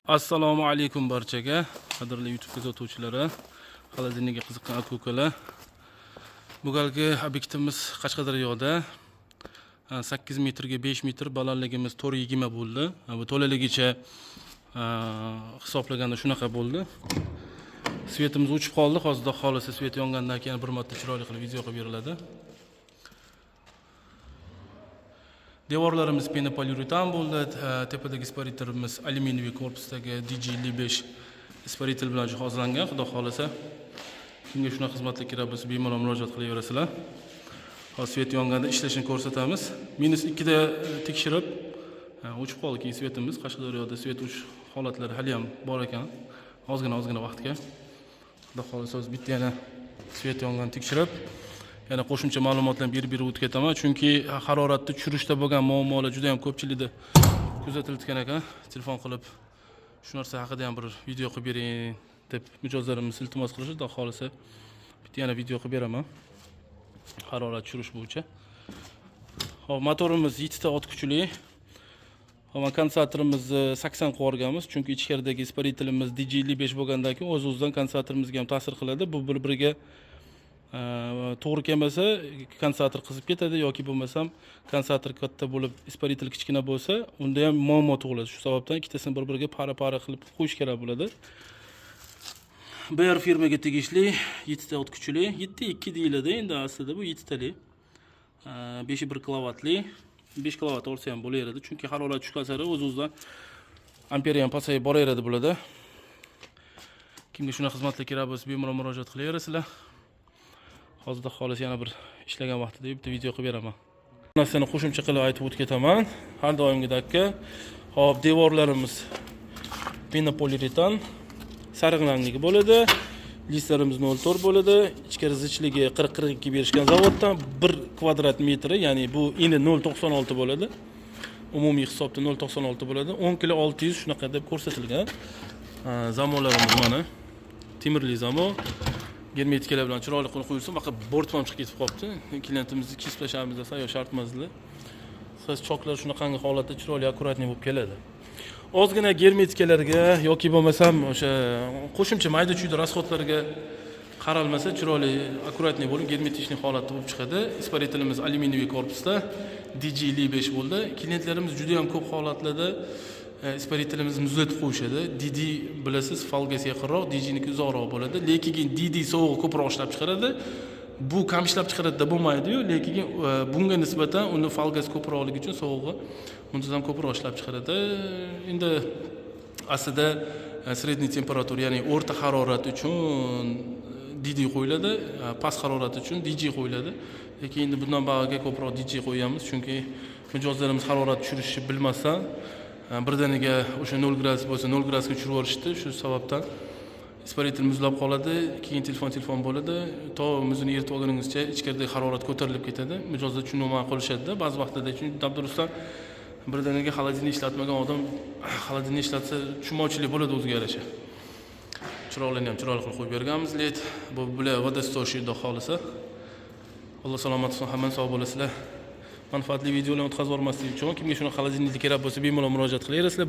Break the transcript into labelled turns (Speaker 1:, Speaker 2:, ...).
Speaker 1: Assalomu alaykum barchaga, qadrli YouTube kuzatuvchilari, xolodilnikka qiziqqan aka-ukalar. Bu galgi obyektimiz Qashqadaryoda 8 metrga 5 metr, balandligimiz 420 bo'ldi. Bu to'laligicha hisoblaganda shunaqa bo'ldi. Svetimiz o'chib qoldi. Hozirda xolisi svet yongandan keyin bir marta chiroyli qilib video qilib beriladi. Devorlarimiz penopoliuretan bo'ldi. Tepadagi ispariterimiz alyuminiy korpusdagi DG55 isparitel bilan jihozlangan. Xudo xolisa, kimga shuna xizmatlar kerak bo'lsa, bemalol murojaat qilaverasizlar. Hozir svet yonganda ishlashini ko'rsatamiz. -2 da tekshirib, o'chib qoldi keyin svetimiz. Qashqadaryoda svet o'chish holatlari hali ham bor ekan. Ozgina vaqtga. Xudo xolisa, o'z bitta yana svet yongani tekshirib, yana qo'shimcha ma'lumotlarni berib o'tib ketaman, chunki haroratni tushirishda bo'lgan muammolar juda ham ko'pchilikda kuzatilgan ekan. Telefon qilib shu narsa haqida ham bir video qilib bering deb mijozlarimiz iltimos qilishdi. Xudo xolisa bitta yana video qilib beraman. Harorat tushirish bo'yicha. Hop, motorimiz 7 ta ot kuchli. Hop, kondensatorimizni 80 qo'yganmiz, chunki ichkaridagi isparitelimiz DG55 bo'lgandan keyin o'z-o'zidan kondensatorimizni ham ta'sir qiladi. Bu bir-biriga to'g'ri kelmasa kondensator qizib ketadi yoki bo'lmasam kondensator katta bo'lib isparitel kichkina bo'lsa, unda ham muammo tug'iladi. Shu sababdan ikkitasini bir-biriga para qilib qo'yish kerak bo'ladi. BR firmaga tegishli 7 ta ot kuchli, 7.2 deyiladi, endi aslida bu 7 talik. 5.1 kilovatli, 5 kilovat olsa ham bo'laveradi, chunki harorat tushgan sari o'z-o'zidan amperi ham pasayib boraveradi bularda. Kimga shuna xizmatlar kerak bo'lsa, bemalol murojaat qilaverasizlar. Hozirda xolis yana bir ishlagan vaqtida bitta video qilib beraman. Narsani qo'shimcha qilib aytib o'tib ketaman. Har doimgidek. Hop, devorlarimiz penopoliuretan sariq rangligi bo'ladi. Listlarimiz 0.4 bo'ladi. Ichkari zichligi 40-42 berishgan zavoddan 1 kvadrat metri, ya'ni bu eni 0.96 bo'ladi. Umumiy hisobda 0.96 bo'ladi. 10 kg 600 shunaqa deb ko'rsatilgan. Zamonlarimiz mana. Temirli zamon. Germetikalar bilan chiroyli qilib qo'yilsin, faqat bort ham chiqib ketib qolibdi. Klientimizni kesplashamiz desa, yo shart emasdi. Siz choklar shunaqangi holatda chiroyli akkuratniy bo'lib keladi. Ozgina germetikalarga yoki bo'lmasam o'sha qo'shimcha mayda-chuyda rasxodlarga qaralmasa, chiroyli akkuratniy bo'lib, germetichniy holatda bo'lib chiqadi. Isparitelimiz alyuminiy korpusda DG55 bo'ldi. Klientlarimiz juda ham ko'p holatlarda isparitelimizni muzlatib qo'yishadi. DD bilasiz, falgasi yaqinroq, DG-niki uzoqroq bo'ladi. Lekin DD sovug'i ko'proq ishlab chiqaradi. Bu kam ishlab chiqaradi bo'lmaydi-yu, lekin bunga nisbatan uni falgasi ko'proqligi uchun sovug'i muntazam ko'proq ishlab chiqaradi. Endi aslida sredniy temperatura, ya'ni o'rta harorat uchun DD qo'yiladi, past harorat uchun DG qo'yiladi. Lekin endi bundan bag'aga ko'proq DG qo'yamiz, chunki mijozlarimiz harorat tushirishni bilmasdan birdaniga o'sha 0 gradus bo'lsa 0 gradusga tushirib yuborishdi. Shu sababdan isparitel muzlab qoladi, keyin telefon bo'ladi. To muzini eritib olguningizcha ichkaridagi harorat ko'tarilib ketadi. Mijozlar tushunmay qolishadi. Ba'zi vaqtlarda chunki dabdurustdan birdaniga xolodilnik ishlatmagan odam xolodilnik ishlatsa tushunmovchilik bo'ladi o'ziga yarasha. Chiroqlarni ham chiroyli qilib qo'yib berganmiz. Let bu bular vodostoshi xudo xolisa. Alloh salomat qilsin, hamma sog' bo'lasizlar. Manfaatli videolarni o'tkazib yubormaslik uchun kimga shuna xolodilnik kerak bo'lsa, bemalol murojaat qilaverasizlar.